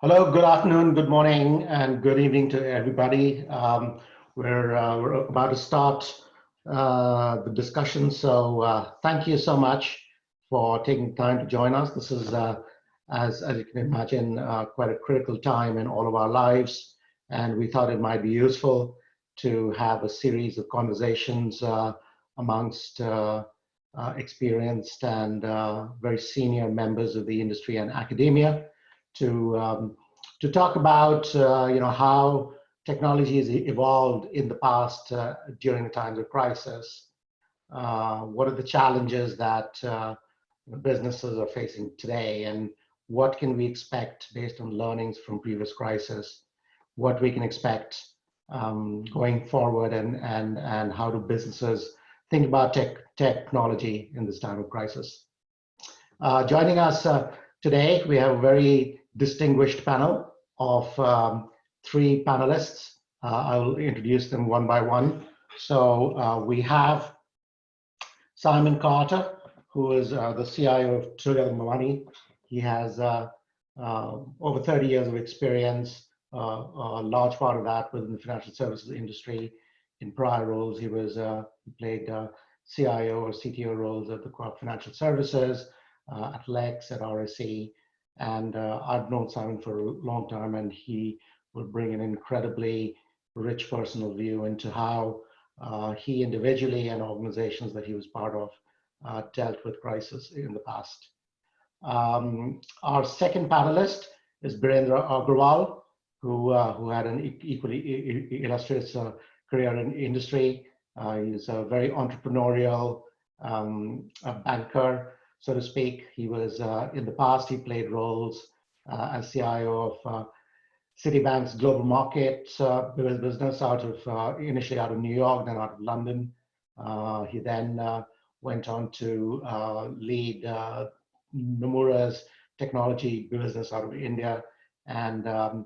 Hello, good afternoon, good morning, and good evening to everybody. We're about to start the discussion, so thank you so much for taking time to join us. This is, as you can imagine, quite a critical time in all of our lives, and we thought it might be useful to have a series of conversations amongst experienced and very senior members of the industry and academia to talk about how technology has evolved in the past during the times of crisis. What are the challenges that businesses are facing today, and what can we expect based on learnings from previous crises? What we can expect going forward, and how do businesses think about technology in this time of crisis? Joining us today, we have a very distinguished panel of three panelists. I'll introduce them one by one. So we have Simon Carter, who is the CIO of Trillium Money. He has over 30 years of experience, a large part of that within the financial services industry. In prior roles, he played CIO or CTO roles at the Corp Financial Services, at Lex, at RSE. And I've known Simon for a long time, and he will bring an incredibly rich personal view into how he individually and organizations that he was part of dealt with crisis in the past. Our second panelist is Birendra Agrawal, who had an equally illustrious career in industry. He's a very entrepreneurial banker, so to speak. He was, in the past, he played roles as CIO of Citibank's global markets business initially out of New York, then out of London. He then went on to lead Nomura's technology business out of India. And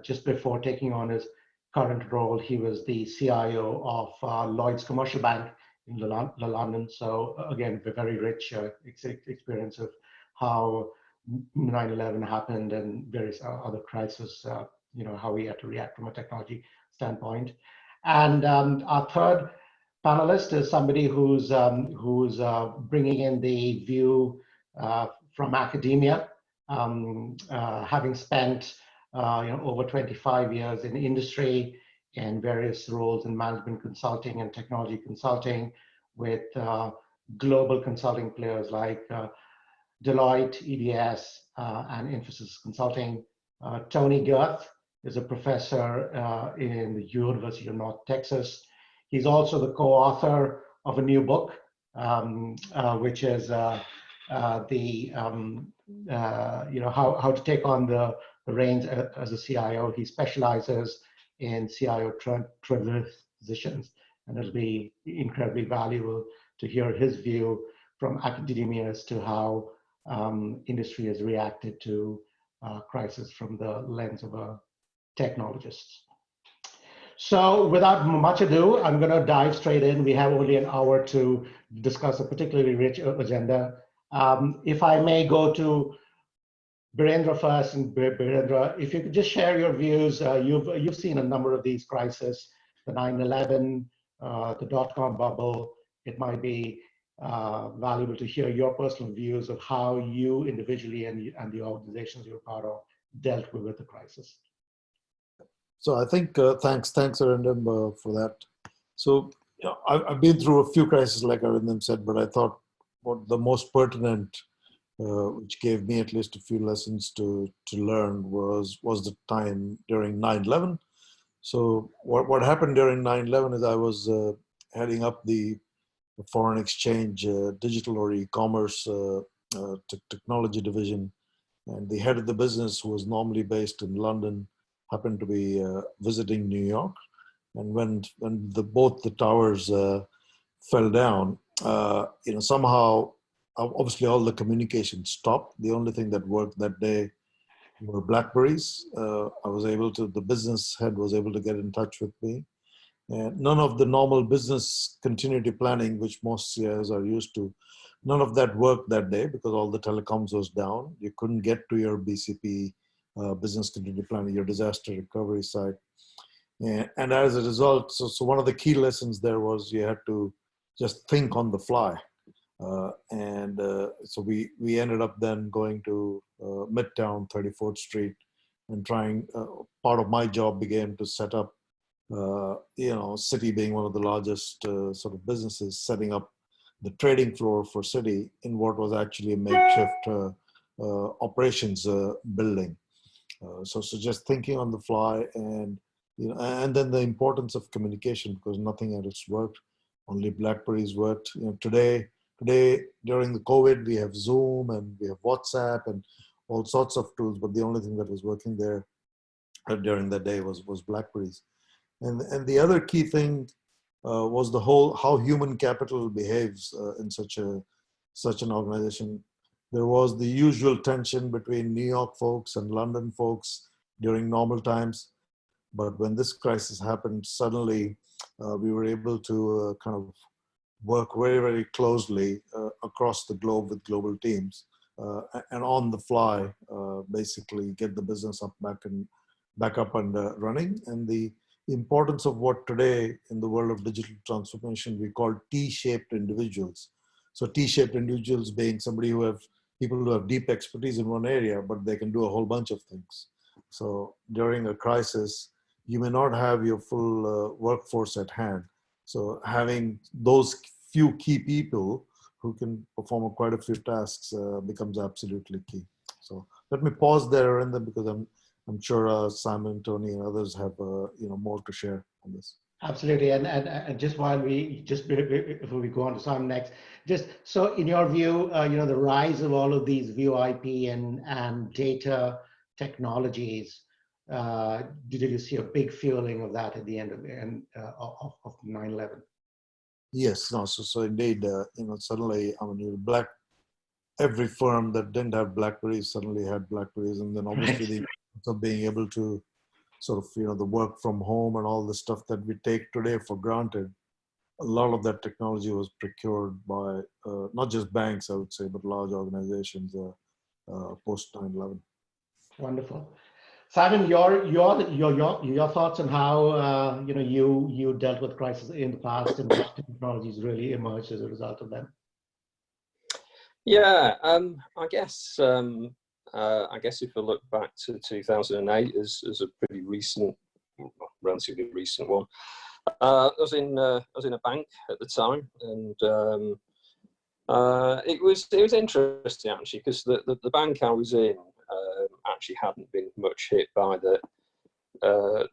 just before taking on his current role, he was the CIO of Lloyd's Commercial Bank in London. So again, a very rich experience of how 9/11 happened and various other crises, how we had to react from a technology standpoint. And our third panelist is somebody who's bringing in the view from academia, having spent over 25 years in industry in various roles in management consulting and technology consulting with global consulting players like Deloitte, EDS, and Infosys Consulting. Tony Girth is a professor in the University of North Texas. He's also the co-author of a new book, which is how to take on the reins as a CIO. He specializes in CIO transitions, and it'll be incredibly valuable to hear his view from academia as to how industry has reacted to crisis from the lens of a technologist. So without much ado, I'm going to dive straight in. We have only an hour to discuss a particularly rich agenda. If I may go to Birendra first, and Birendra, if you could just share your views. You've seen a number of these crises, the 9/11, the dot-com bubble. It might be valuable to hear your personal views of how you individually and the organizations you're part of dealt with the crisis. So I think, thanks Arindam for that. So I've been through a few crises like Arindam said, but I thought what the most pertinent, which gave me at least a few lessons to learn was the time during 9/11. So what happened during 9/11 is I was heading up the foreign exchange, digital or e-commerce technology division, and the head of the business, who was normally based in London, happened to be visiting New York. And when both the towers fell down, somehow, obviously all the communication stopped. The only thing that worked that day were Blackberries. The business head was able to get in touch with me. And none of the normal business continuity planning, which most CIOs are used to, none of that worked that day because all the telecoms was down. You couldn't get to your BCP business continuity planning, your disaster recovery side. And as a result, so one of the key lessons there was you had to just think on the fly. So we ended up then going to Midtown, 34th Street, and trying, part of my job became to set up, Citi being one of the largest sort of businesses, setting up the trading floor for Citi in what was actually a makeshift operations building. So just thinking on the fly, and and then the importance of communication, because nothing else worked, only BlackBerries worked. Today during the COVID, we have Zoom and we have WhatsApp and all sorts of tools, but the only thing that was working there during that day was BlackBerries. And the other key thing was the whole how human capital behaves in such an organization. There was the usual tension between New York folks and London folks during normal times, but when this crisis happened, suddenly we were able to kind of work very, very closely across the globe with global teams, and on the fly, basically get the business back up and running. And the importance of what today in the world of digital transformation we call T-shaped individuals. So T-shaped individuals being people who have deep expertise in one area, but they can do a whole bunch of things. So during a crisis, you may not have your full workforce at hand. So having those few key people who can perform quite a few tasks becomes absolutely key. So let me pause there, and then because I'm sure Simon, Tony, and others have more to share on this. Absolutely, and just before we go on to Simon next, just so in your view, the rise of all of these VoIP and data technologies, did you see a big fueling of that at the end of 9/11? Yes, no, so indeed, suddenly, every firm that didn't have BlackBerries suddenly had BlackBerries, and then obviously the importance of being able to sort of, the work from home and all the stuff that we take today for granted. A lot of that technology was procured by not just banks, I would say, but large organizations post 9/11. Wonderful. Simon, your thoughts on how you dealt with crisis in the past and which technologies really emerged as a result of them? Yeah, I guess if we look back to 2008 as a pretty recent, relatively recent one, I was in a bank at the time, and it was interesting actually, because the bank I was in actually hadn't been much hit by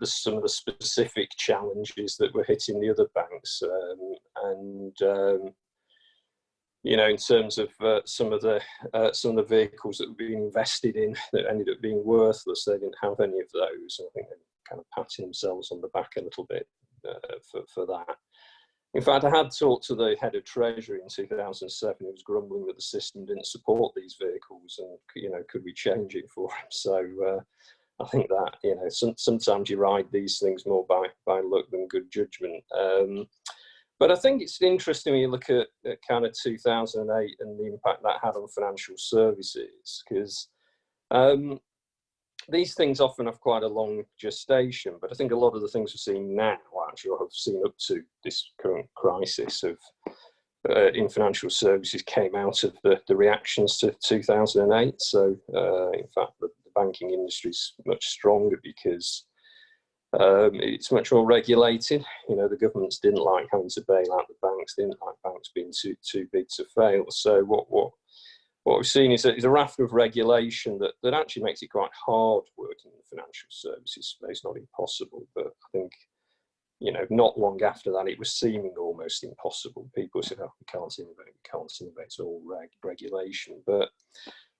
some of the specific challenges that were hitting the other banks, in terms of some of the vehicles that were being invested in that ended up being worthless. They didn't have any of those. I think they're kind of patting themselves on the back a little bit for that. In fact, I had talked to the head of Treasury in 2007, who was grumbling that the system didn't support these vehicles, and could we change it for him? So I think that sometimes you ride these things more by luck than good judgment. But I think it's interesting when you look at kind of 2008 and the impact that had on financial services, because these things often have quite a long gestation, but I think a lot of the things we're seeing now, actually, or have seen up to this current crisis in financial services, came out of the reactions to 2008. So, in fact, the banking industry is much stronger because it's much more regulated. The governments didn't like having to bail out the banks, didn't like banks being too big to fail. So what we've seen is a raft of regulation that actually makes it quite hard working in the financial services space. Not impossible, but I think not long after that, it was seeming almost impossible. People said, "Oh, we can't innovate, it's all regulation." But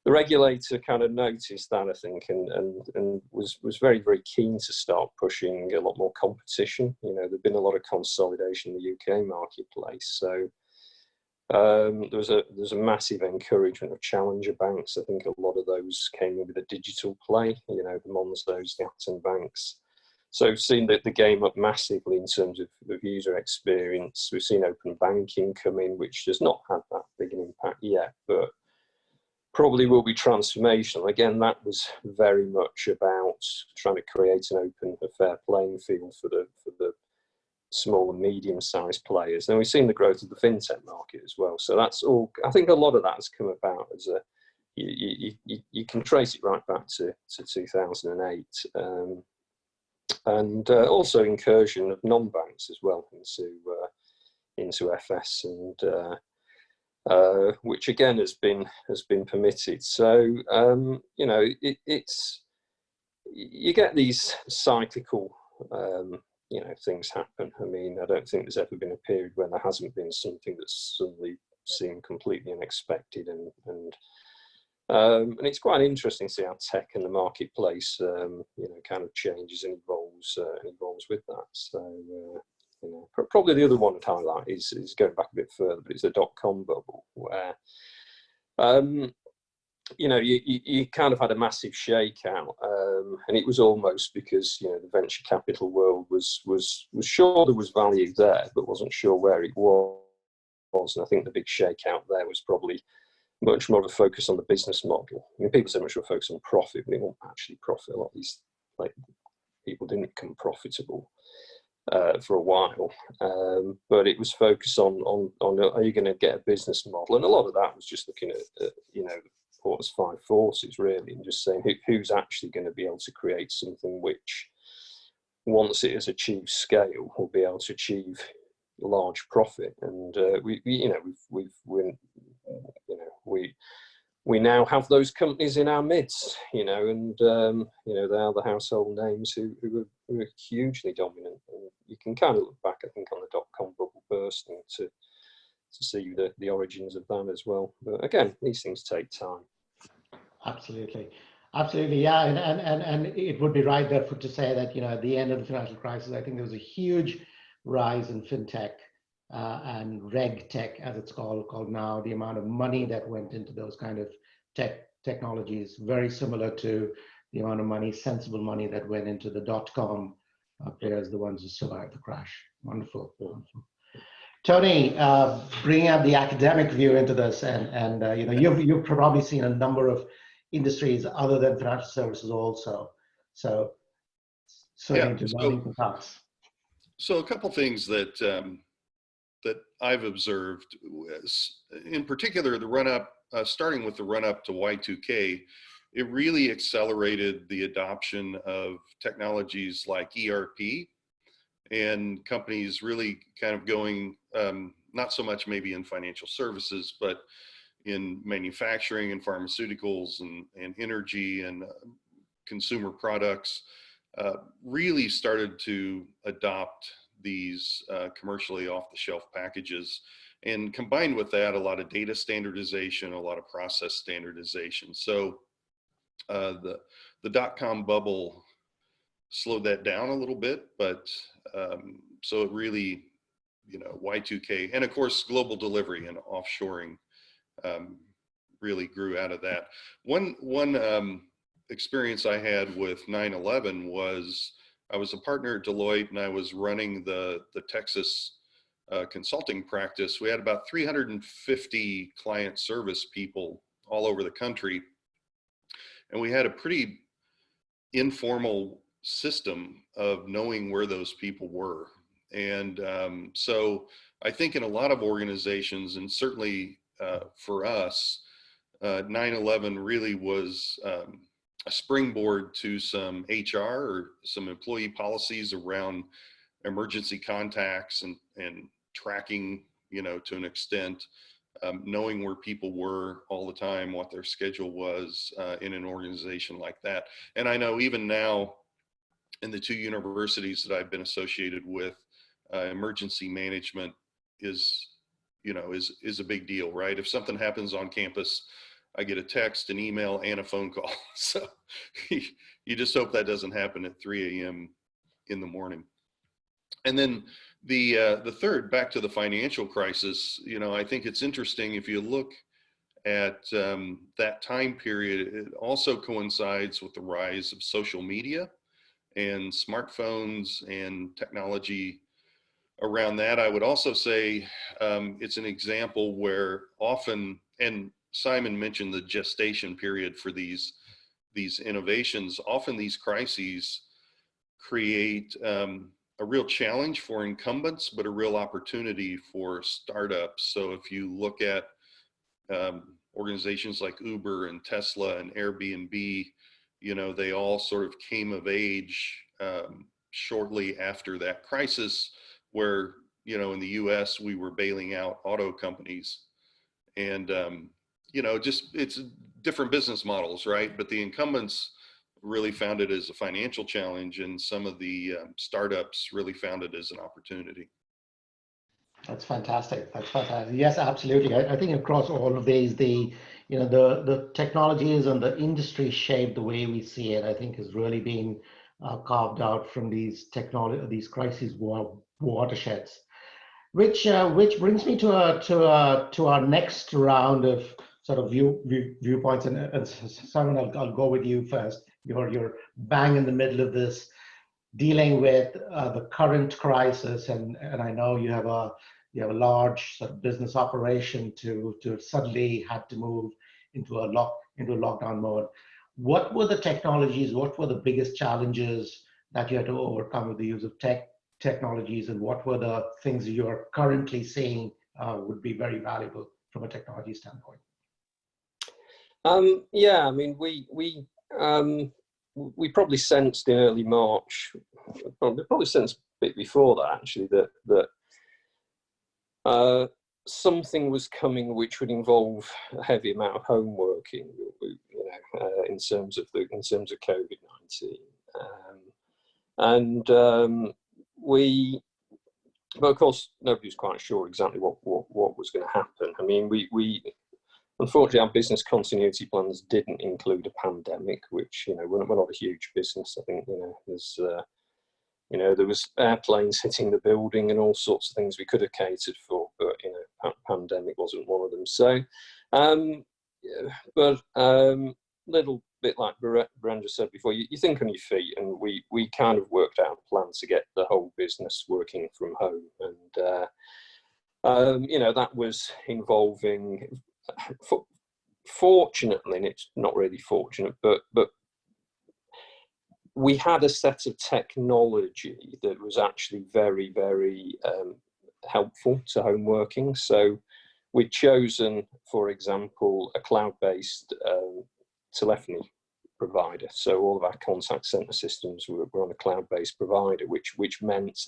the regulator kind of noticed that, I think, and was very, very keen to start pushing a lot more competition. There'd been a lot of consolidation in the UK marketplace, so there's a massive encouragement of challenger banks. I think a lot of those came in with a digital play, the Monzos, the Acton banks. So we've seen the game up massively in terms of user experience. We've seen open banking come in, which has not had that big an impact yet, but probably will be transformational. Again, that was very much about trying to create an open, a fair playing field for the small and medium-sized players. And we've seen the growth of the fintech market as well. So that's all. I think a lot of that has come about as a. You can trace it right back to 2008, and also incursion of non-banks as well into FS, and which again has been permitted. So you know, it's you get these cyclical you know, things happen. I mean, I don't think there's ever been a period when there hasn't been something that's suddenly seemed completely unexpected, and it's quite interesting to see how tech and the marketplace, you know, kind of changes and evolves with that. So, you know, probably the other one to highlight is going back a bit further, but it's the dot-com bubble, where, you know, you kind of had a massive shakeout, and it was almost because, you know, the venture capital world was sure there was value there, but wasn't sure where it was. And I think the big shakeout there was probably much more of a focus on the business model. I mean, people say much more focus on profit, but they won't actually profit. A lot of these people didn't become profitable for a while, but it was focused on are you going to get a business model, and a lot of that was just looking at you know, Porter's 5 forces really, and just saying who's actually going to be able to create something which, once it has achieved scale, will be able to achieve large profit. And we now have those companies in our midst, you know, and you know, they are the household names who are hugely dominant. And you can kind of look back, I think, on the dot-com bubble bursting to see the origins of that as well. But again, these things take time. Absolutely. Absolutely, yeah, and it would be right therefore to say that, you know, at the end of the financial crisis, I think there was a huge rise in fintech and reg tech, as it's called now. The amount of money that went into those kind of technologies, very similar to the amount of money, sensible money, that went into the dot-com players, the ones who survived the crash. Wonderful, wonderful. Tony, bringing up the academic view into this, and you know, you've probably seen a number of industries other than financial services also. So certainly to learning thoughts. So a couple things that that I've observed, in particular, the run up, starting with the run up to Y2K, it really accelerated the adoption of technologies like ERP, and companies really kind of going, not so much maybe in financial services, but in manufacturing and pharmaceuticals and energy and consumer products, really started to adopt these commercially off-the-shelf packages. And combined with that, a lot of data standardization, a lot of process standardization. So the dot-com bubble slowed that down a little bit, but so it really, you know, Y2K, and of course global delivery and offshoring really grew out of that. One experience I had with 9/11 was I was a partner at Deloitte, and I was running the Texas consulting practice. We had about 350 client service people all over the country, and we had a pretty informal system of knowing where those people were. And so I think in a lot of organizations, and certainly for us, 9/11 really was a springboard to some HR or some employee policies around emergency contacts and tracking, you know, to an extent, knowing where people were all the time, what their schedule was in an organization like that. And I know even now in the 2 universities that I've been associated with, emergency management is, you know, is a big deal, right? If something happens on campus, I get a text, an email, and a phone call. So you just hope that doesn't happen at 3 a.m. in the morning. And then the third, back to the financial crisis, you know, I think it's interesting if you look at that time period, it also coincides with the rise of social media and smartphones and technology around that. I would also say it's an example where often, and Simon mentioned the gestation period for these innovations. Often these crises create a real challenge for incumbents, but a real opportunity for startups. So if you look at organizations like Uber and Tesla and Airbnb, you know, they all sort of came of age shortly after that crisis, where, you know, in the US, we were bailing out auto companies. And, you know, just it's different business models, right? But the incumbents really found it as a financial challenge, and some of the startups really found it as an opportunity. That's fantastic. That's fantastic. Yes, absolutely. I think across all of these, the the technologies and the industry shape, the way we see it, I think has really been carved out from these crises watersheds. Which brings me to our next round of sort of viewpoints. And Simon, I'll go with you first. You're bang in the middle of this, dealing with the current crisis, and I know you have a large sort of business operation to suddenly had to move into a lockdown mode. What were the technologies? What were the biggest challenges that you had to overcome with the use of technologies, and what were the things you are currently seeing would be very valuable from a technology standpoint? Yeah, I mean, we probably sensed in early March, probably sensed a bit before that actually, that something was coming which would involve a heavy amount of home working, you know, in terms of COVID-19, but of course nobody was quite sure exactly what was going to happen. I mean, we unfortunately, our business continuity plans didn't include a pandemic, which, you know, we're not a huge business. I think, you know, there's, you know, there was airplanes hitting the building and all sorts of things we could have catered for, but, you know, pandemic wasn't one of them. So, little bit like Brenda said before, you think on your feet, and we kind of worked out a plan to get the whole business working from home. And, you know, that was involving, fortunately, and it's not really fortunate, but we had a set of technology that was actually very, very helpful to home working. So we'd chosen, for example, a cloud-based telephony provider. So all of our contact center systems were on a cloud-based provider, which meant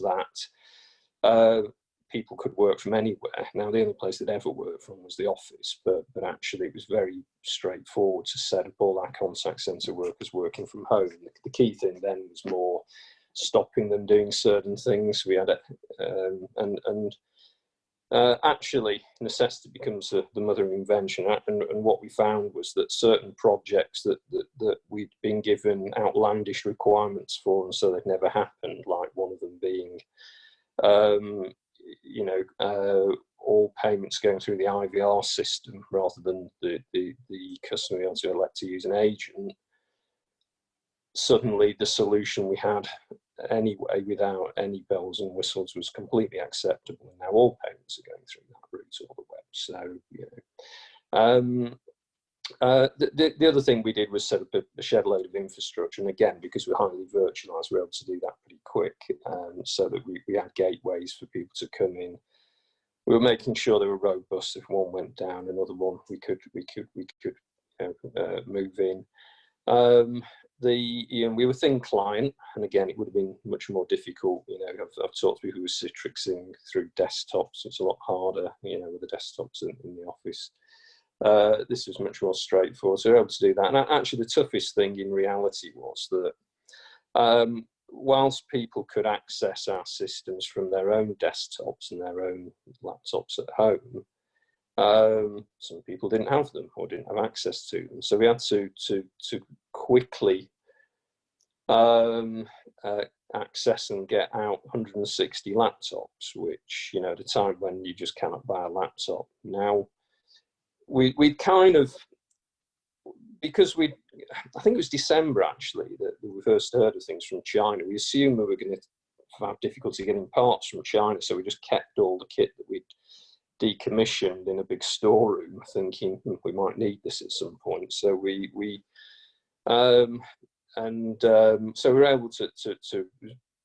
that people could work from anywhere. Now, the only place they'd ever worked from was the office, but actually it was very straightforward to set up all our contact center workers working from home. The key thing then was more stopping them doing certain things. We had actually necessity becomes the mother of invention, and what we found was that certain projects that we'd been given outlandish requirements for, and so they'd never happened, like one of them being you know, all payments going through the IVR system rather than the customer being able to elect to use an agent. Suddenly the solution we had anyway, without any bells and whistles, was completely acceptable, and now all payments are going through that route or the web. So, you know, the other thing we did was set up a shed load of infrastructure, and again, because we're highly virtualized, we're able to do that pretty quick, so that we had gateways for people to come in. We were making sure they were robust. If one went down, another one we could move in. You know, we were thin client, and again, it would have been much more difficult. You know, I've talked to people who were Citrixing through desktops. It's a lot harder, you know, with the desktops in the office. This was much more straightforward, so we were able to do that. And actually, the toughest thing in reality was that whilst people could access our systems from their own desktops and their own laptops at home, some people didn't have them or didn't have access to them. So we had to quickly access and get out 160 laptops, which, you know, at a time when you just cannot buy a laptop. Now, we kind of, because I think it was December actually that we first heard of things from China. We assumed we were going to have difficulty getting parts from China, so we just kept all the kit that we'd decommissioned in a big storeroom, thinking we might need this at some point. So so we were able to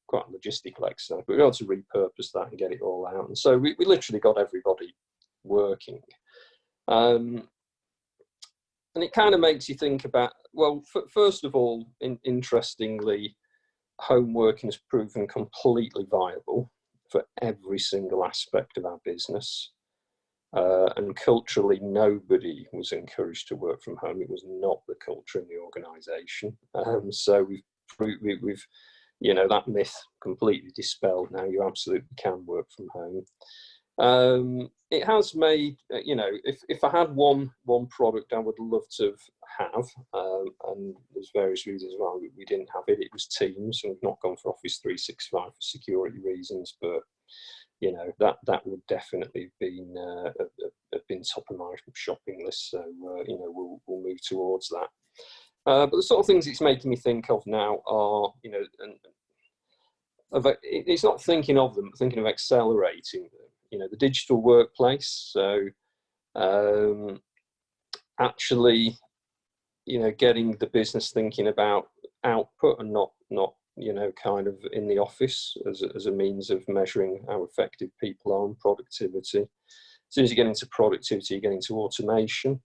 quite a logistical exercise, but we were able to repurpose that and get it all out. And so we literally got everybody working. And it kind of makes you think about, well, first of all, interestingly, home working has proven completely viable for every single aspect of our business. And culturally, nobody was encouraged to work from home. It was not the culture in the organisation. So we've, you know, that myth completely dispelled now. You absolutely can work from home. It has made, you know, if I had one product I would love to have, and there's various reasons why we didn't have it. It was Teams, and we've not gone for Office 365 for security reasons, but you know, that would definitely have been top of my shopping list. So you know, we'll move towards that. But the sort of things it's making me think of now are, you know, it's not thinking of them, but thinking of accelerating them. You know, the digital workplace. So actually, you know, getting the business thinking about output and not you know, kind of in the office as a means of measuring how effective people are and productivity. As soon as you get into productivity, you get into automation.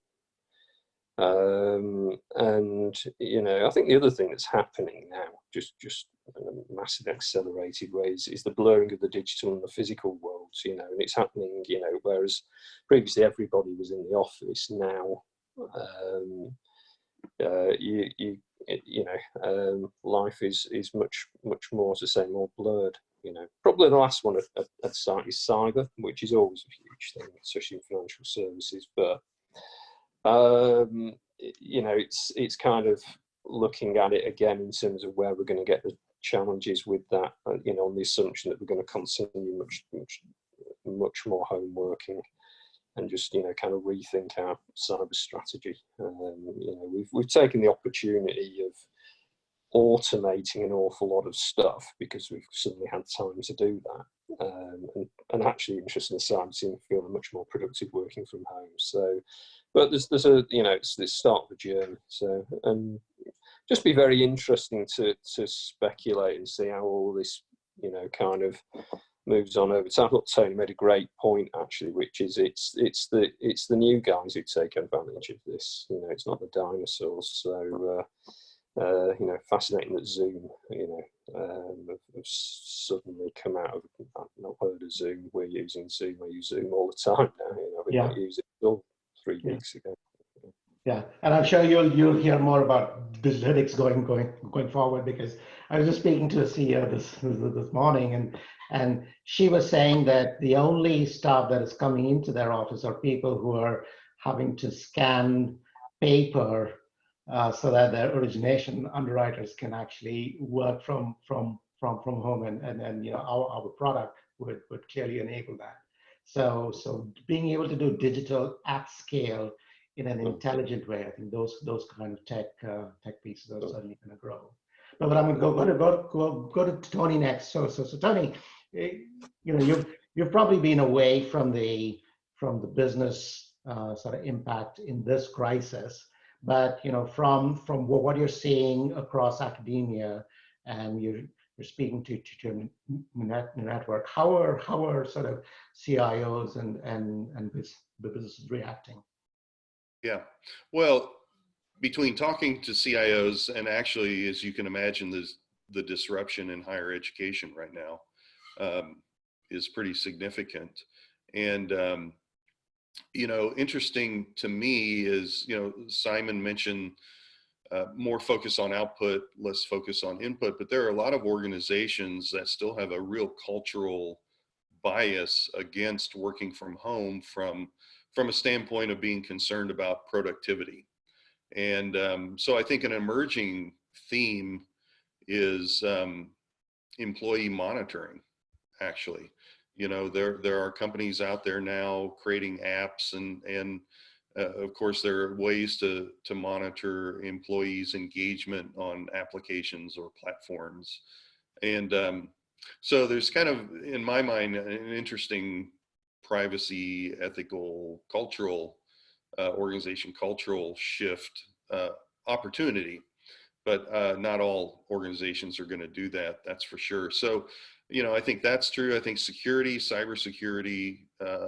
And, you know, I think the other thing that's happening now, just in a massive accelerated way, is the blurring of the digital and the physical worlds, you know, and it's happening, you know, whereas previously everybody was in the office, now you know, life is much more, as I say, more blurred. You know, probably the last one I'd cite is cyber, which is always a huge thing, especially in financial services. But you know, it's kind of looking at it again in terms of where we're going to get the challenges with that. You know, on the assumption that we're going to continue much more home working. And just, you know, kind of rethink our cyber strategy. You know, we've taken the opportunity of automating an awful lot of stuff because we've suddenly had time to do that. And actually, interesting, the cyber team feeling much more productive working from home. So, but there's a, you know, it's the start of a journey. So, and just be very interesting to speculate and see how all this, you know, kind of moves on over time. I thought Tony made a great point actually, which is it's the new guys who take advantage of this. You know, it's not the dinosaurs. So you know, fascinating that Zoom, you know, have suddenly come out of. I've not heard of Zoom. We're using Zoom. I use Zoom all the time now. You know, we didn't use it until 3 weeks ago. Yeah, and I'm sure you'll hear more about Digilytics going forward, because I was just speaking to a CEO this morning, and she was saying that the only staff that is coming into their office are people who are having to scan paper so that their origination underwriters can actually work from home, and you know, our product would clearly enable that. So being able to do digital at scale in an intelligent way, I think those kind of tech pieces are certainly going to grow. But I'm going to go to Tony next. So Tony, you know, you've probably been away from the business sort of impact in this crisis, but you know, from what you're seeing across academia, and you're speaking to your network, how are sort of CIOs and the businesses reacting? Yeah, well, between talking to CIOs and actually, as you can imagine, the disruption in higher education right now is pretty significant. And, you know, interesting to me is, you know, Simon mentioned more focus on output, less focus on input, but there are a lot of organizations that still have a real cultural bias against working from home from a standpoint of being concerned about productivity. And so I think an emerging theme is employee monitoring, actually. You know, there are companies out there now creating apps, and of course there are ways to monitor employees' engagement on applications or platforms. And so there's kind of, in my mind, an interesting privacy, ethical, cultural, organization cultural shift opportunity. But not all organizations are going to do that. That's for sure. So, I think that's true. I think security, cybersecurity,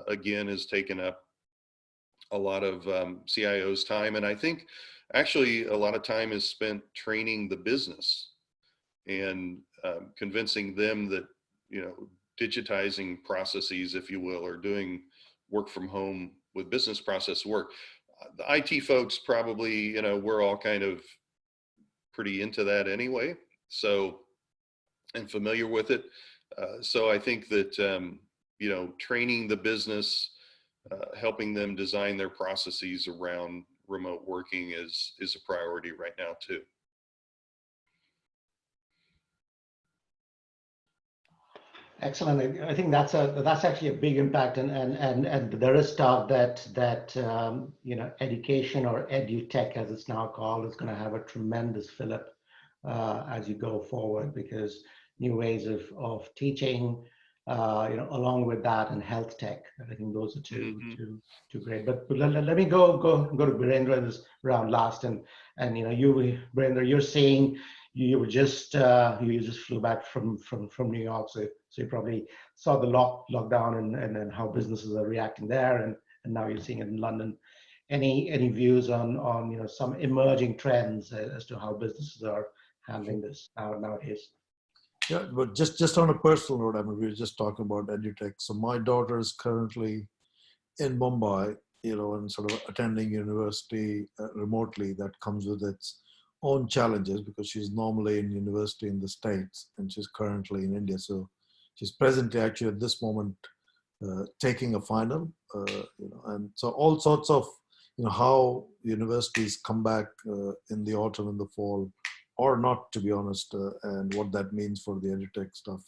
again, has taken up a lot of CIOs' time. And I think actually a lot of time is spent training the business and convincing them that, digitizing processes, if you will, or doing work from home with business process work. The IT folks probably, we're all kind of pretty into that anyway, so, and familiar with it. So I think that, training the business, helping them design their processes around remote working is a priority right now too. Excellent. I think that's actually a big impact, and there is talk that education, or edutech as it's now called, is going to have a tremendous fillip as you go forward, because new ways of teaching, along with that, and health tech. I think those are two great. But let me go to Birendra this round last, and you, Birendra, you're saying you just flew back from New York, so you probably saw the lockdown and then how businesses are reacting there, and now you're seeing it in London. Any views on some emerging trends as to how businesses are handling this nowadays? Yeah, but just on a personal note, I mean, we were just talking about edutech. So my daughter is currently in Mumbai, and sort of attending university remotely. That comes with its own challenges, because she's normally in university in the States and she's currently in India. So she's presently actually at this moment taking a final, and so all sorts of, how universities come back in the autumn and the fall, or not, to be honest, and what that means for the edutech stuff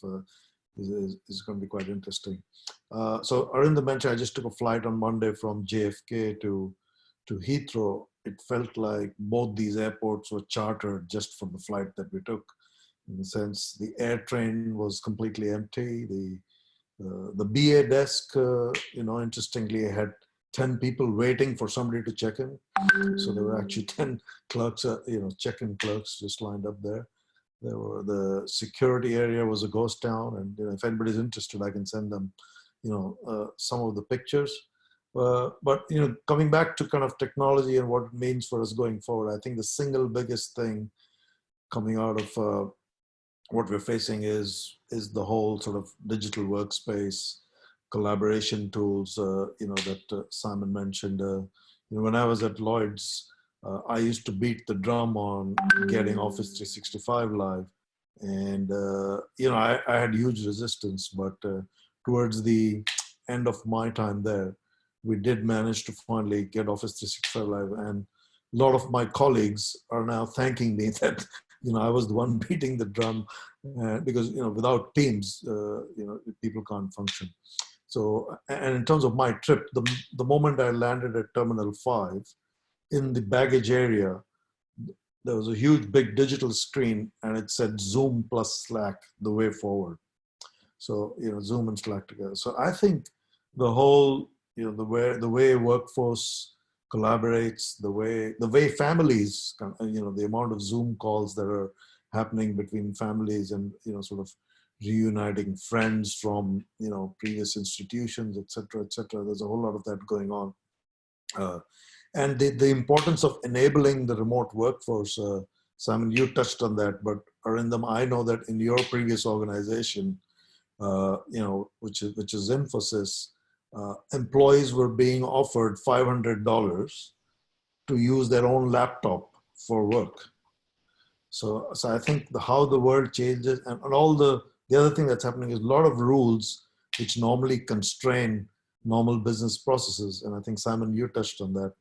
is going to be quite interesting. So Arindam mentioned, I just took a flight on Monday from JFK to Heathrow. It felt like both these airports were chartered just for the flight that we took. In the sense, the air train was completely empty. The BA desk, interestingly, had 10 people waiting for somebody to check in. So there were actually 10 clerks, check-in clerks just lined up there. The security area was a ghost town, and if anybody's interested, I can send them, some of the pictures. But coming back to kind of technology and what it means for us going forward, I think the single biggest thing coming out of what we're facing is the whole sort of digital workspace, collaboration tools, that Simon mentioned. When I was at Lloyd's, I used to beat the drum on getting Office 365 live, and I had huge resistance. But towards the end of my time there, we did manage to finally get Office 365 live, and a lot of my colleagues are now thanking me that I was the one beating the drum, because without Teams, people can't function. So, and in terms of my trip, the moment I landed at Terminal 5, in the baggage area, there was a huge big digital screen, and it said Zoom plus Slack, the way forward. So, Zoom and Slack together. So I think the whole, the way workforce collaborates, the way families, the amount of Zoom calls that are happening between families, and sort of reuniting friends from previous institutions, etc., etc. There's a whole lot of that going on, and the importance of enabling the remote workforce. Simon, you touched on that, but Arindam, I know that in your previous organization, which is Infosys, employees were being offered $500 to use their own laptop for work. So I think how the world changes, and all the other thing that's happening is a lot of rules which normally constrain normal business processes. And I think, Simon, you touched on that.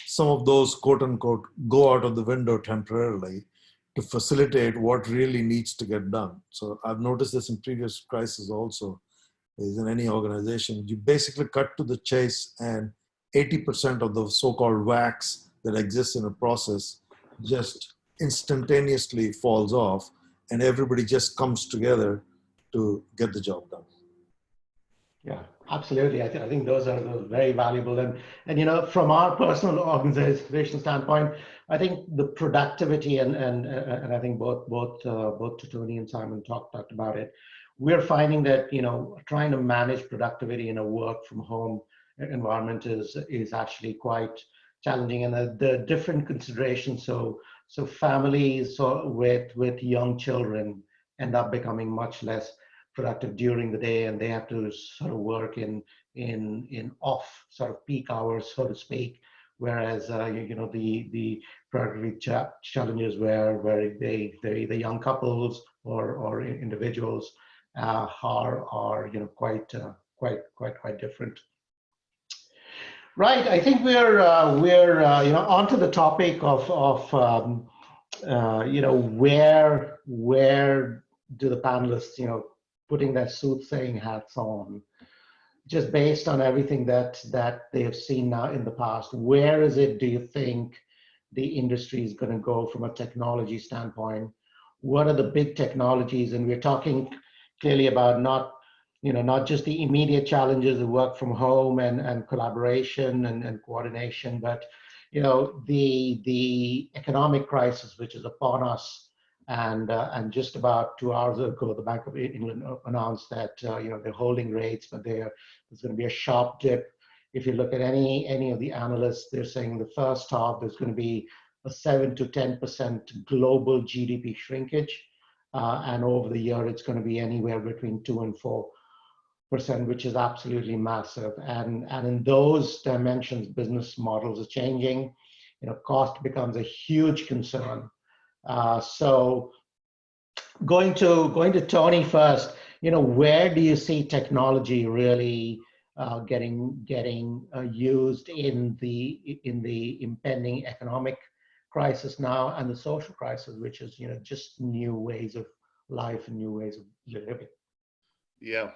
Some of those, quote unquote, go out of the window temporarily to facilitate what really needs to get done. So I've noticed this in previous crises also, is in any organization, you basically cut to the chase, and 80% of the so-called wax that exists in a process just instantaneously falls off, and everybody just comes together to get the job done. Yeah, Absolutely. I think those are very valuable. And from our personal organization standpoint, I think the productivity and I think both Tony and Simon talked about it. We're finding that, trying to manage productivity in a work from home environment is actually quite challenging, and the different considerations. So families with young children end up becoming much less productive during the day, and they have to sort of work in off sort of peak hours, so to speak. Whereas the productivity challenges where the young couples or individuals are quite different. Right. I think we're onto the topic of where do the panelists putting their soothsaying hats on, just based on everything that they have seen now in the past. Where is it, do you think, the industry is going to go from a technology standpoint? What are the big technologies? And we're talking clearly about not just the immediate challenges of work from home and collaboration and coordination, but the economic crisis which is upon us. And just about 2 hours ago, the Bank of England announced that they're holding rates, but there's going to be a sharp dip. If you look at any of the analysts, they're saying in the first half there's going to be a 7 to 10% global GDP shrinkage, and over the year it's going to be anywhere between 2 and 4%, which is absolutely massive. And in those dimensions, business models are changing. Cost becomes a huge concern. So going to Tony first, where do you see technology really getting used in the impending economic crisis now, and the social crisis, which is just new ways of life and new ways of living? Yeah,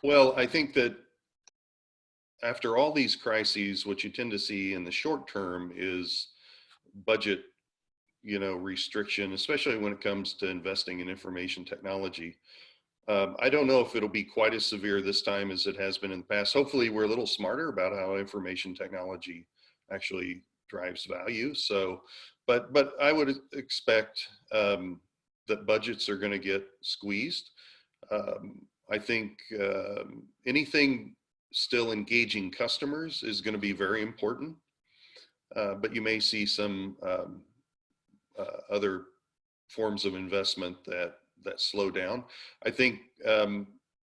well, I think that after all these crises, what you tend to see in the short term is budget, restriction, especially when it comes to investing in information technology. I don't know if it'll be quite as severe this time as it has been in the past. Hopefully we're a little smarter about how information technology actually drives value. So, but I would expect that budgets are going to get squeezed. I think anything still engaging customers is going to be very important, but you may see some other forms of investment that slow down. I think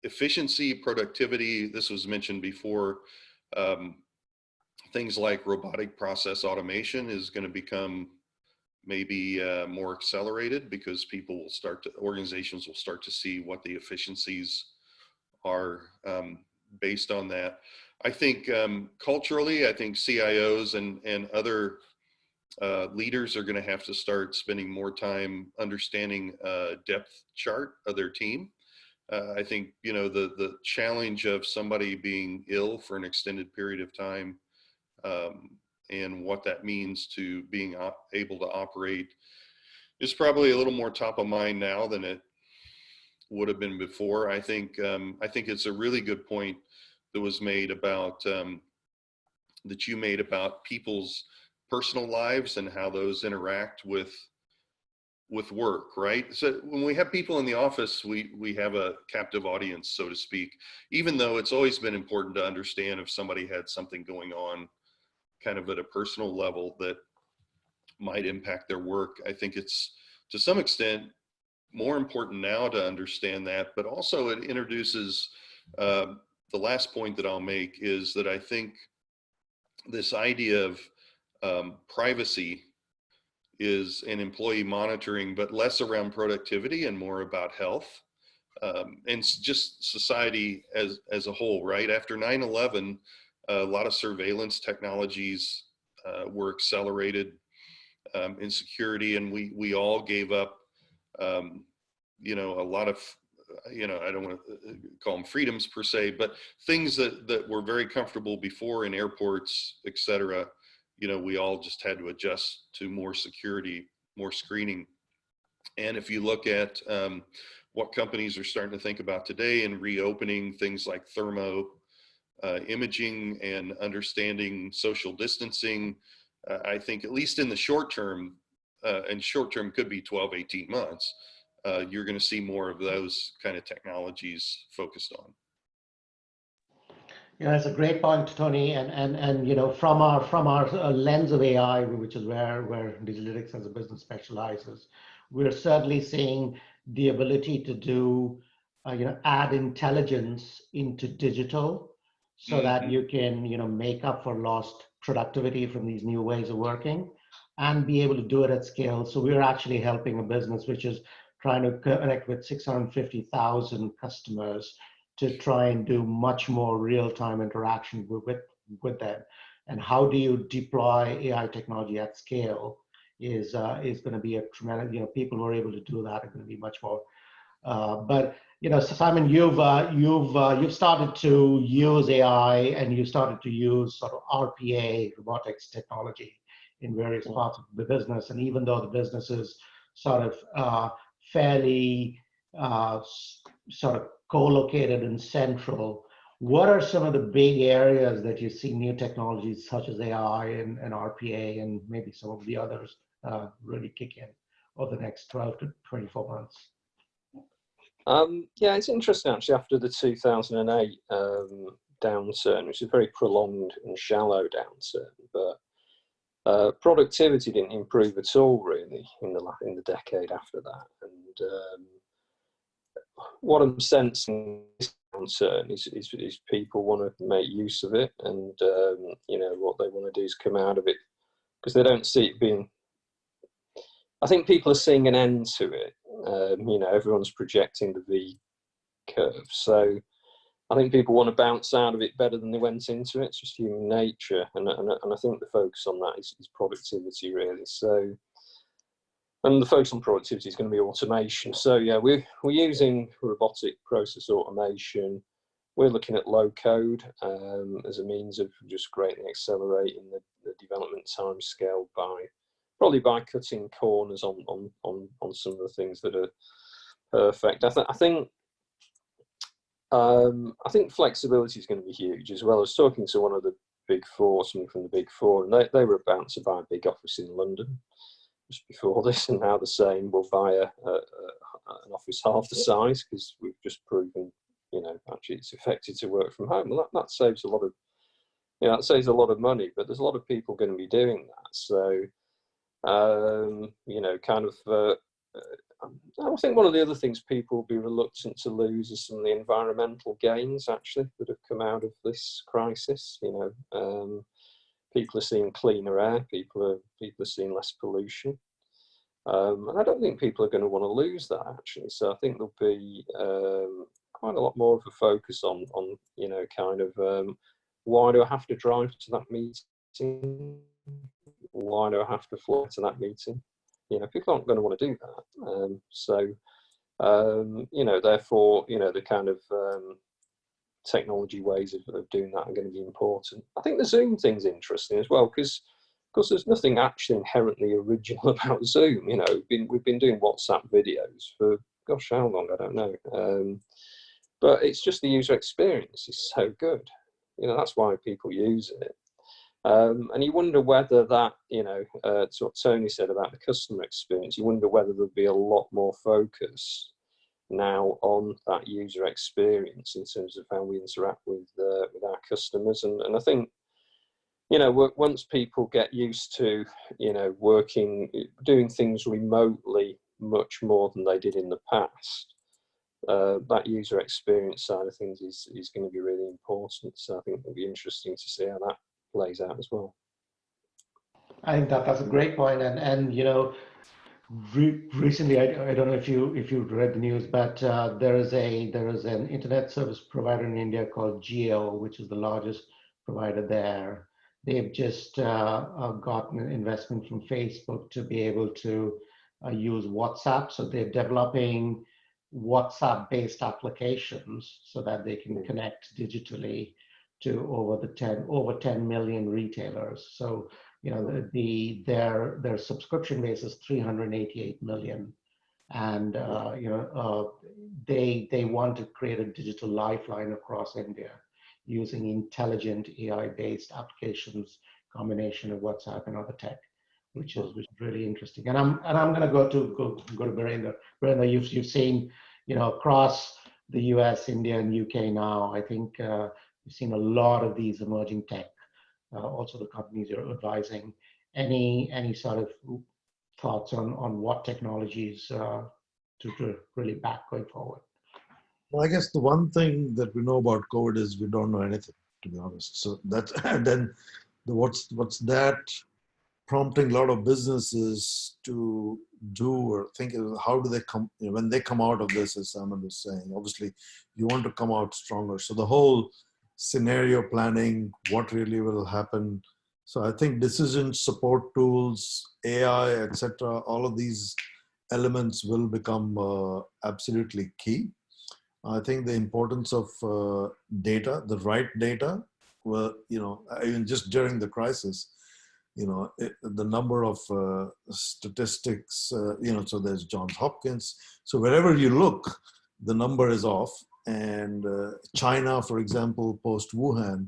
efficiency, productivity, this was mentioned before, things like robotic process automation is going to become maybe more accelerated, because organizations will start to see what the efficiencies are based on that. I think culturally, I think CIOs and other leaders are going to have to start spending more time understanding depth chart of their team. I think the challenge of somebody being ill for an extended period of time, and what that means to being able to operate, is probably a little more top of mind now than it would have been before. I think it's a really good point that was made about that you made about people's personal lives and how those interact with work, right? So when we have people in the office, we have a captive audience, so to speak, even though it's always been important to understand if somebody had something going on kind of at a personal level that might impact their work. I think it's to some extent more important now to understand that, but also it introduces the last point that I'll make is that I think this idea of privacy is an employee monitoring, but less around productivity and more about health, and just society as a whole, right? After 9/11, a lot of surveillance technologies were accelerated in security, and we all gave up, a lot of, I don't want to call them freedoms per se, but things that were very comfortable before in airports, et cetera. We all just had to adjust to more security, more screening. And if you look at what companies are starting to think about today and reopening things like thermo imaging and understanding social distancing, I think at least in the short term, and short term could be 12, 18 months, you're going to see more of those kind of technologies focused on. Yeah, that's a great point, Tony. And you know, from our lens of AI, which is where Digilytics as a business specializes, we're certainly seeing the ability to do, you know, add intelligence into digital, so that you can, you know, make up for lost productivity from these new ways of working, and be able to do it at scale. So we're actually helping a business which is trying to connect with 650,000 customers to try and do much more real-time interaction with them. And how do you deploy AI technology at scale is going to be a tremendous, you know, people who are able to do that are going to be much more. But you know, so Simon, you've started to use AI, and you started to use sort of RPA, robotics technology, in various parts of the business. And even though the business is sort of fairly sort of co-located and central, what are some of the big areas that you see new technologies such as AI and RPA and maybe some of the others really kick in over the next 12 to 24 months? Yeah, it's interesting actually. After the 2008 downturn, which is a very prolonged and shallow downturn, but productivity didn't improve at all really in the decade after that. And what I'm sensing this downturn is people want to make use of it, and you know, what they want to do is come out of it, because they don't see it being. I think people are seeing an end to it. You know, everyone's projecting the V curve, so I think people want to bounce out of it better than they went into it. It's just human nature, and I think the focus on that is productivity really. So, and the focus on productivity is going to be automation. So yeah, we're using robotic process automation. We're looking at low code as a means of just greatly accelerating the development time scale probably by cutting corners on some of the things that are perfect. I think flexibility is going to be huge as well. I was talking to one of the big four, someone from the big four, and they were about to buy a big office in London just before this, and now they're saying we'll buy an office half the size because we've just proven, you know, actually it's effective to work from home. Well, that saves a lot of, you know, that saves a lot of money, but there's a lot of people going to be doing that. So, you know, kind of, I think one of the other things people will be reluctant to lose is some of the environmental gains actually that have come out of this crisis. You know, people are seeing cleaner air, people are seeing less pollution, and I don't think people are going to want to lose that actually. So I think there'll be quite a lot more of a focus on you know, kind of why do I have to drive to that meeting? Why do I have to fly to that meeting? You know, people aren't going to want to do that. So, you know, therefore, you know, the kind of technology ways of doing that are going to be important. I think the Zoom thing's interesting as well, because there's nothing actually inherently original about Zoom. You know, we've been doing WhatsApp videos for, gosh, how long? I don't know. But it's just the user experience is so good. You know, that's why people use it. And you wonder whether that, you know, it's what Tony said about the customer experience, you wonder whether there'll be a lot more focus now on that user experience in terms of how we interact with our customers. And I think, you know, once people get used to, you know, doing things remotely much more than they did in the past, that user experience side of things is going to be really important. So I think it'll be interesting to see how that plays out as well. I think that's a great point. And you know, recently, I don't know if you read the news, but there is an internet service provider in India called Jio, which is the largest provider there. They've just gotten an investment from Facebook to be able to use WhatsApp. So they're developing WhatsApp-based applications so that they can connect digitally to over 10 million retailers. So, you know, their subscription base is 388 million and they want to create a digital lifeline across India using intelligent AI-based applications, combination of WhatsApp and other tech, which is really interesting. And I'm going to go to Virendra. Virendra, you've seen, across the US, India, and UK now. I think you've seen a lot of these emerging tech. Also, the companies you're advising. Any sort of thoughts on what technologies to really back going forward? Well, I guess the one thing that we know about COVID is we don't know anything, to be honest. So that, and then what's that prompting a lot of businesses to do or think, how do they come, when they come out of this, as Simon was saying, obviously you want to come out stronger. So the whole scenario planning, what really will happen. So I think decision support tools, AI, etc., all of these elements will become absolutely key. I think the importance of data, the right data, well, even just during the crisis, the number of statistics, so there's Johns Hopkins. So wherever you look, the number is off. And China, for example, post Wuhan,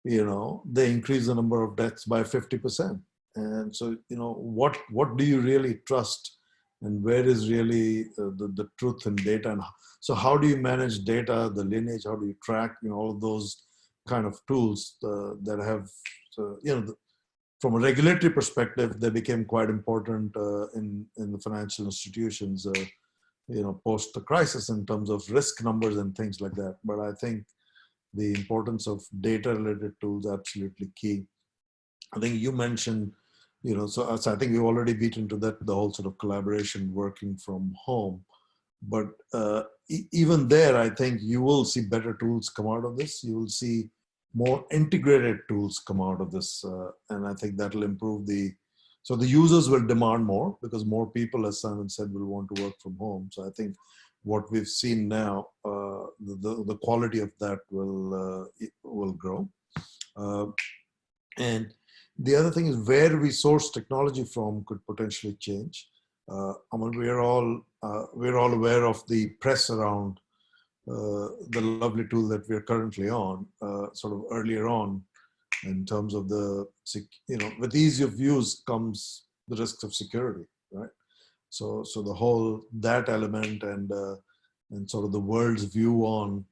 they increase the number of deaths by 50%. And so, what do you really trust? And where is really the truth in data? And so how do you manage data, the lineage? How do you track, all of those kind of tools that have, from a regulatory perspective, they became quite important in the financial institutions, post the crisis in terms of risk numbers and things like that. But I think the importance of data-related tools absolutely key. I think you mentioned, so I think we've already beaten to that, the whole sort of collaboration, working from home. But even there, I think you will see better tools come out of this. You will see more integrated tools come out of this. And I think that'll improve so the users will demand more, because more people, as Simon said, will want to work from home. So I think what we've seen now, the quality of that will grow. And the other thing is where we source technology from could potentially change. I mean, we're all aware of the press around the lovely tool that we're currently on, sort of earlier on, in terms of with ease of use comes the risks of security, right? So the whole, that element and sort of the world's view on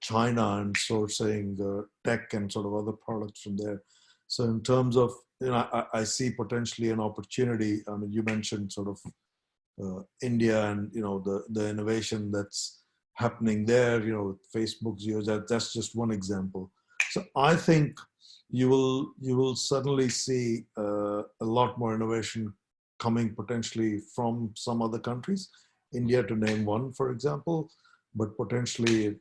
China and sourcing tech and sort of other products from there. So in terms of, I see potentially an opportunity. I mean, you mentioned sort of India and, the innovation that's happening there, with Facebook's use, that's just one example. So I think you will suddenly see a lot more innovation coming potentially from some other countries, India to name one, for example, but potentially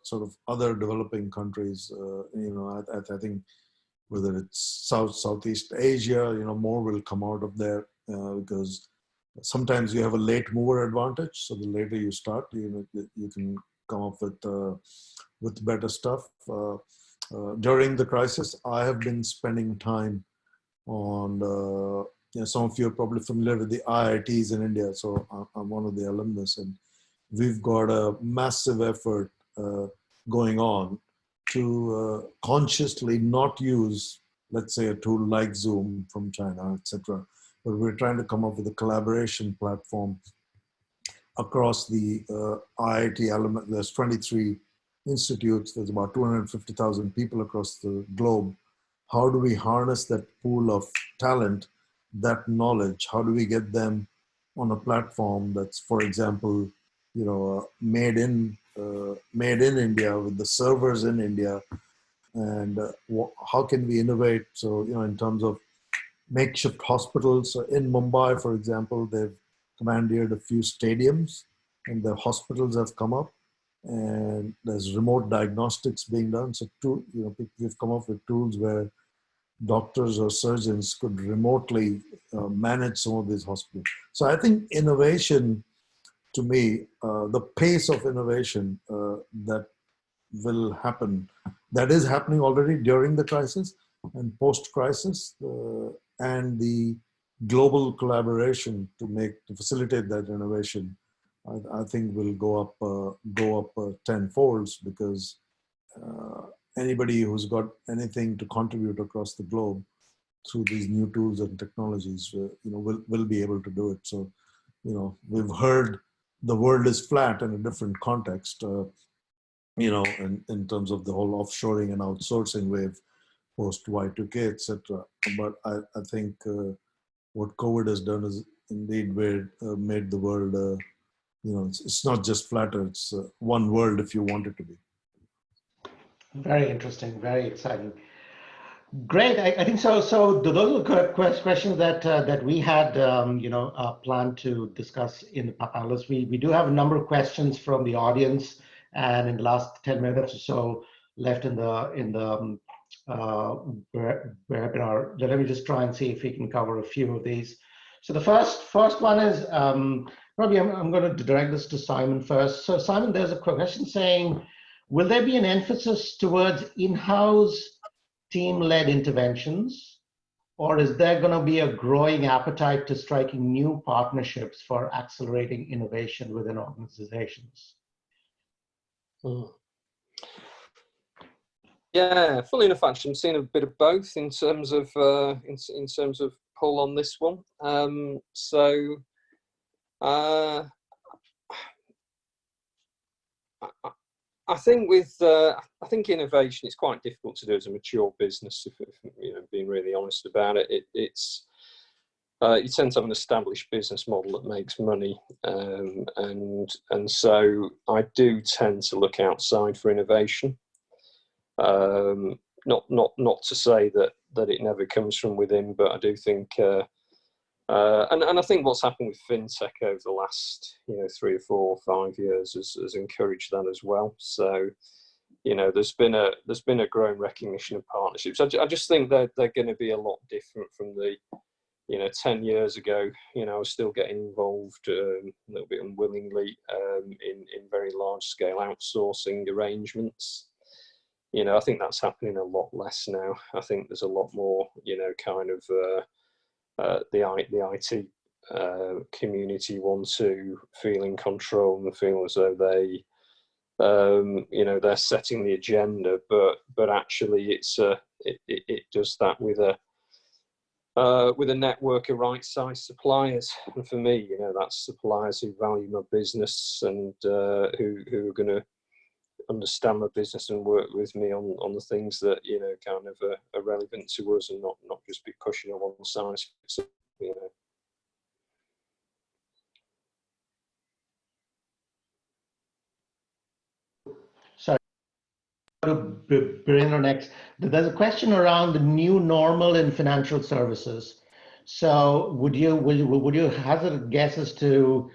sort of other developing countries. I think whether it's Southeast Asia, more will come out of there because sometimes you have a late mover advantage. So the later you start, you can come up with better stuff. During the crisis, I have been spending time on, some of you are probably familiar with the IITs in India. So I'm one of the alumnus, and we've got a massive effort going on to consciously not use, let's say, a tool like Zoom from China, etc. But we're trying to come up with a collaboration platform across the IIT element. There's 23 institutes. There's about 250,000 people across the globe. How do we harness that pool of talent, that knowledge? How do we get them on a platform that's, for example, made in India, with the servers in India, and how can we innovate? So, in terms of makeshift hospitals. So in Mumbai, for example, they've commandeered a few stadiums, and the hospitals have come up, and there's remote diagnostics being done. So we've come up with tools where doctors or surgeons could remotely manage some of these hospitals. So I think innovation, to me, the pace of innovation that will happen, that is happening already during the crisis and post-crisis, and the global collaboration to facilitate that innovation, I think will go up tenfolds, because anybody who's got anything to contribute across the globe through these new tools and technologies, will be able to do it. So, we've heard the world is flat in a different context, in terms of the whole offshoring and outsourcing wave post Y2K, etc. But I think what COVID has done is indeed made the world, it's not just flatter, it's one world if you want it to be. Very interesting, very exciting. Great. I think so. So those are the questions that we had, planned to discuss in the panelists. We do have a number of questions from the audience, and in the last 10 minutes or so left in the webinar. Let me just try and see if we can cover a few of these. So the first one is probably I'm going to direct this to Simon first. So Simon, there's a question saying, will there be an emphasis towards in-house team-led interventions, or is there going to be a growing appetite to striking new partnerships for accelerating innovation within organizations? Yeah, fully enough, actually, I'm seeing a bit of both in terms of in terms of pull on this one. I think I think innovation is quite difficult to do as a mature business. If being really honest about it, you tend to have an established business model that makes money, and so I do tend to look outside for innovation. Not to say that it never comes from within, but I do think, and I think what's happened with fintech over the last 3 or 4 or 5 years has encouraged that as well. So there's been a growing recognition of partnerships. I just think that they're going to be a lot different from the 10 years ago. I was still getting involved a little bit unwillingly in very large scale outsourcing arrangements. I think that's happening a lot less now. I think there's a lot more, kind of the IT community want to feel in control and feel as though they, they're setting the agenda. But actually, it does that with a network of right-sized suppliers. And for me, that's suppliers who value my business and who are going to understand my business and work with me on the things that kind of are relevant to us, and not just be pushing on one size fits all. Sorry, to Bruno next. There's a question around the new normal in financial services. So would you hazard a guess as to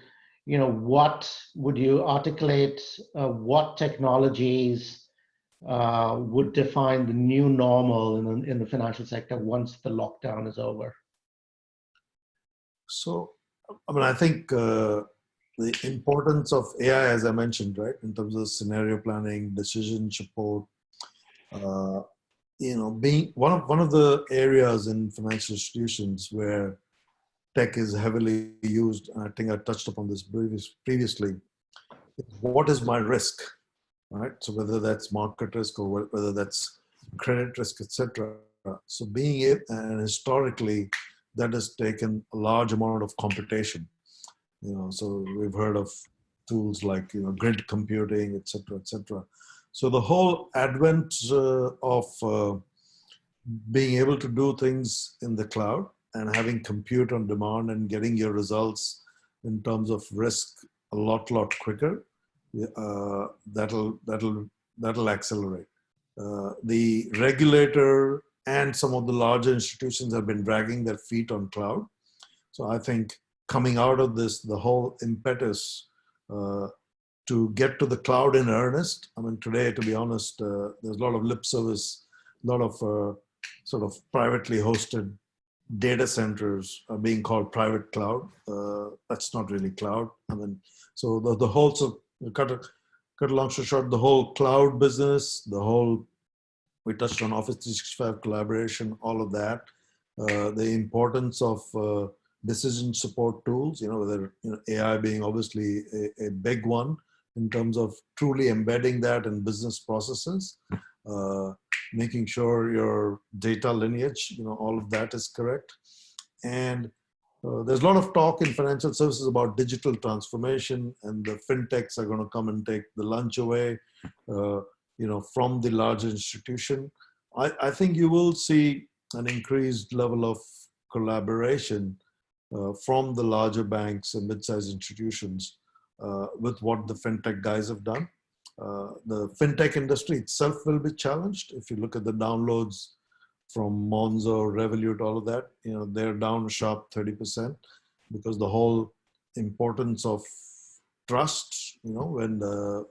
what would you articulate, what technologies would define the new normal in the financial sector once the lockdown is over? So, I think the importance of AI, as I mentioned, right, in terms of scenario planning, decision support, being one of the areas in financial institutions where tech is heavily used, and I think I touched upon this previously. What is my risk, right? So whether that's market risk or whether that's credit risk, etc. So and historically, that has taken a large amount of computation. So we've heard of tools like grid computing, etc., etc. So the whole advent of being able to do things in the cloud and having compute on demand and getting your results in terms of risk a lot quicker, that'll accelerate. The regulator and some of the larger institutions have been dragging their feet on cloud. So I think coming out of this, the whole impetus to get to the cloud in earnest. I mean, today, to be honest, there's a lot of lip service, a lot of sort of privately hosted data centers are being called private cloud. That's not really cloud. I mean, so the whole, so cut a long story short, the whole cloud business, we touched on Office 365 collaboration, all of that the importance of decision support tools, whether AI being obviously a big one in terms of truly embedding that in business processes, making sure your data lineage, all of that is correct. And there's a lot of talk in financial services about digital transformation, and the fintechs are going to come and take the lunch away, from the large institution. I think you will see an increased level of collaboration from the larger banks and mid-sized institutions with what the fintech guys have done. The fintech industry itself will be challenged. If you look at the downloads from Monzo, Revolut, all of that, they're down a sharp 30% because the whole importance of trust, when the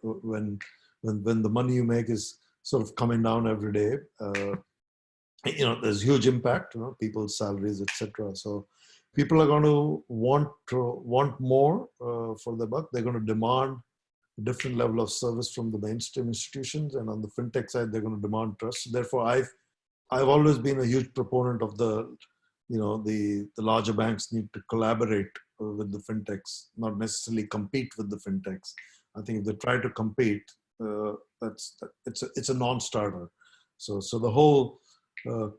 money you make is sort of coming down every day, there's huge impact, people's salaries, etc. So people are going to want more for the buck. They're going to demand a different level of service from the mainstream institutions, and on the fintech side, they're going to demand trust. Therefore, I've always been a huge proponent of the larger banks need to collaborate with the fintechs, not necessarily compete with the fintechs. I think if they try to compete, it's a non-starter. So the whole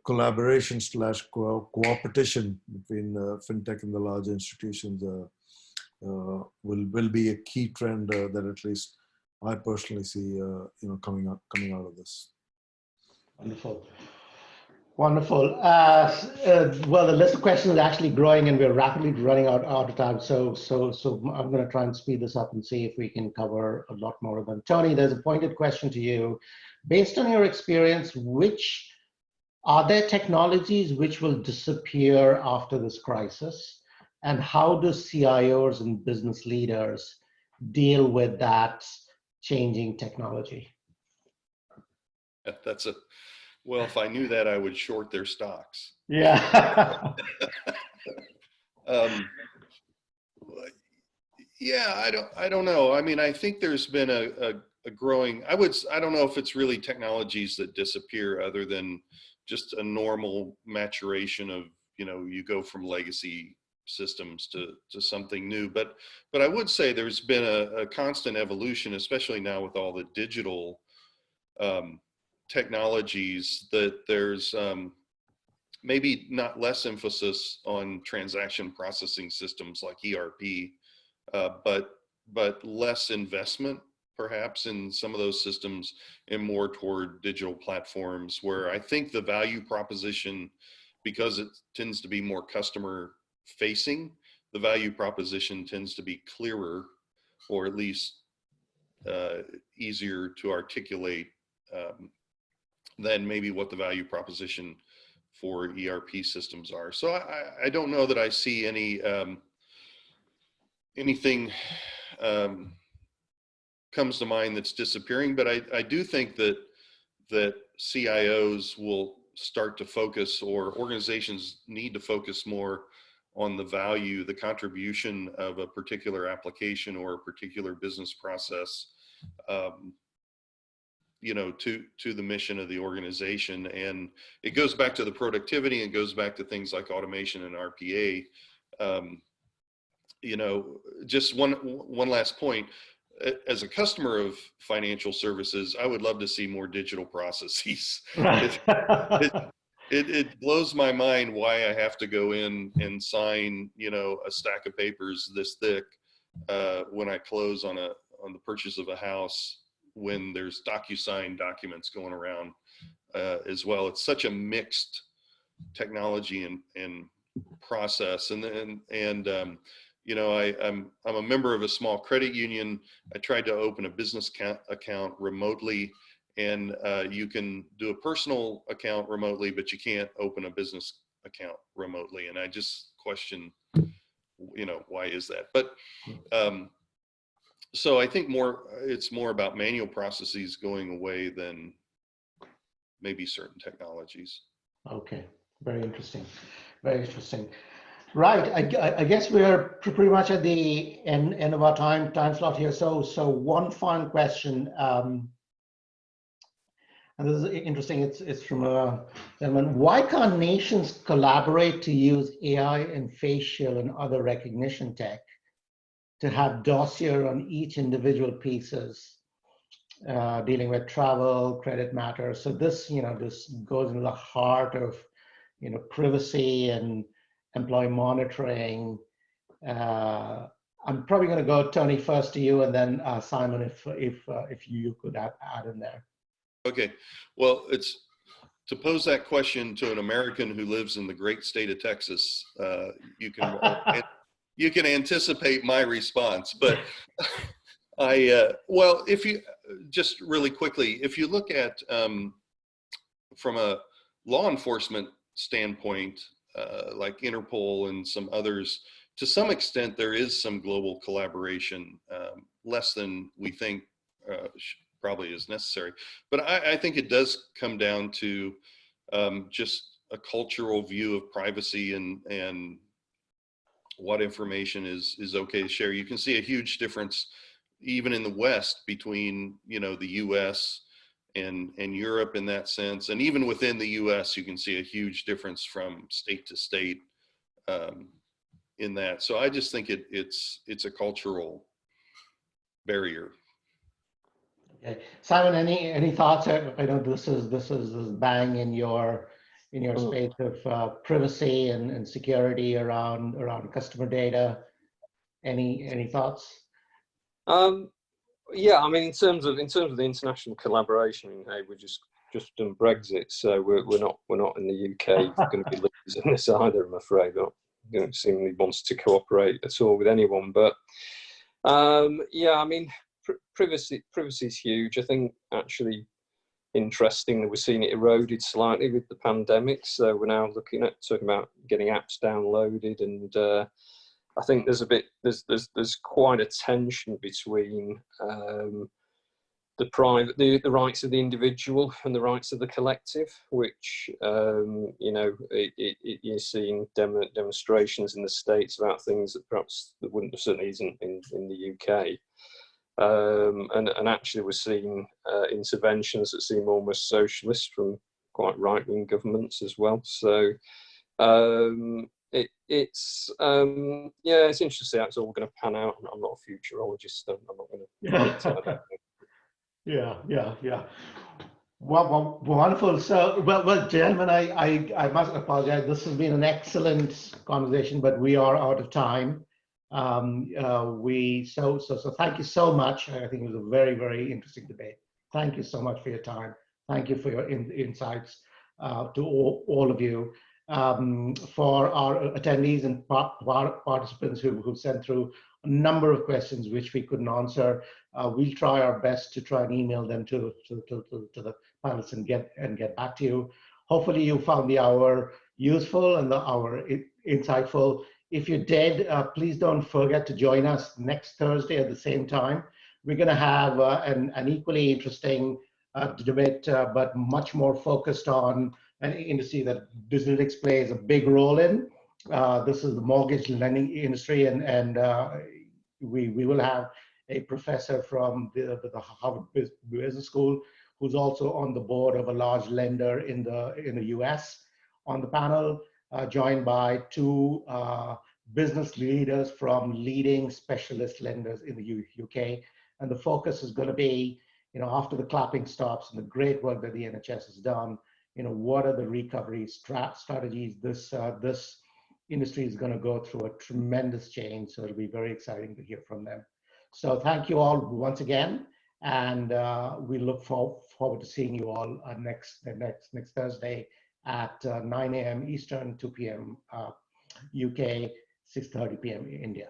collaboration / cooperation between fintech and the large institutions will be a key trend that at least I personally see coming out of this. Wonderful. Wonderful. Well, the list of questions is actually growing, and we're rapidly running out of time. So I'm going to try and speed this up and see if we can cover a lot more of them. Tony, there's a pointed question to you. Based on your experience, are there technologies which will disappear after this crisis? And how do CIOs and business leaders deal with that changing technology? Well, if I knew that, I would short their stocks. Yeah. Yeah, I don't know. I mean, I think there's been a growing, I don't know if it's really technologies that disappear other than just a normal maturation of, you go from legacy systems to something new. But I would say there's been a constant evolution, especially now with all the digital technologies, that there's maybe not less emphasis on transaction processing systems like ERP, but less investment perhaps in some of those systems and more toward digital platforms, where I think the value proposition, because it tends to be more customer facing, the value proposition tends to be clearer, or at least easier to articulate than maybe what the value proposition for ERP systems are. So I don't know that I see anything comes to mind that's disappearing, but I do think that CIOs will start to focus, or organizations need to focus more on the value, the contribution of a particular application or a particular business process, to the mission of the organization. And it goes back to the productivity, and goes back to things like automation and RPA. Just one last point. As a customer of financial services, I would love to see more digital processes. It blows my mind why I have to go in and sign, a stack of papers this thick when I close on the purchase of a house, when there's DocuSign documents going around as well. It's such a mixed technology and process. I'm a member of a small credit union. I tried to open a business account remotely, and you can do a personal account remotely, but you can't open a business account remotely. And I just question, why is that? But so I think it's more about manual processes going away than maybe certain technologies. Okay, very interesting. Very interesting. Right, I guess we're pretty much at the end of our time slot here. So one final question. And this is interesting. It's from a gentleman. Why can't nations collaborate to use AI and facial and other recognition tech to have dossier on each individual pieces dealing with travel, credit matters? So this, this goes into the heart of, privacy and employee monitoring. I'm probably going to go, Tony, first to you, and then Simon, if you could add in there. Okay, well, it's to pose that question to an American who lives in the great state of Texas. You can anticipate my response, but well, if you just really quickly, if you look at from a law enforcement standpoint, like Interpol and some others, to some extent, there is some global collaboration, less than we think probably is necessary. But I think it does come down to just a cultural view of privacy and what information is okay to share. You can see a huge difference even in the West between, the US and Europe in that sense. And even within the US, you can see a huge difference from state to state in that. So I just think it's a cultural barrier. Okay, Simon, any thoughts? I know this is bang in your space of privacy and security around customer data. Any thoughts? Yeah, I mean, in terms of the international collaboration, hey, we're just done Brexit, so we're not in the UK going to be leaders in this either. I'm afraid. Don't seemingly wants to cooperate at all with anyone. But yeah, I mean, privacy is huge. I think actually interesting that we're seeing it eroded slightly with the pandemic. So we're now talking about getting apps downloaded, and I think there's quite a tension between the rights of the individual and the rights of the collective, which you're seeing demonstrations in the States about things that perhaps certainly isn't in the UK, and actually we're seeing interventions that seem almost socialist from quite right-wing governments as well. So it's interesting how it's all going to pan out. I'm not a futurologist, so I'm not going to predict it. Yeah. Well, wonderful. So, well, gentlemen, I must apologize. This has been an excellent conversation, but we are out of time. So thank you so much. I think it was a very, very interesting debate. Thank you so much for your time. Thank you for your insights to all of you. For our attendees and participants who sent through a number of questions which we couldn't answer, we'll try our best to try and email them to the panelists and get back to you. Hopefully you found the hour useful and the hour insightful. If you did, please don't forget to join us next Thursday at the same time. We're going to have an equally interesting debate, but much more focused on an industry that Digilytics plays a big role in. This is the mortgage lending industry, and we will have a professor from the Harvard Business School who's also on the board of a large lender in the US on the panel, joined by two business leaders from leading specialist lenders in the UK. And the focus is going to be, after the clapping stops and the great work that the NHS has done, what are the recovery strategies? This industry is going to go through a tremendous change, so it'll be very exciting to hear from them. So thank you all once again, and we look forward to seeing you all next Thursday at 9 a.m. Eastern, 2 p.m. UK, 6:30 p.m. India.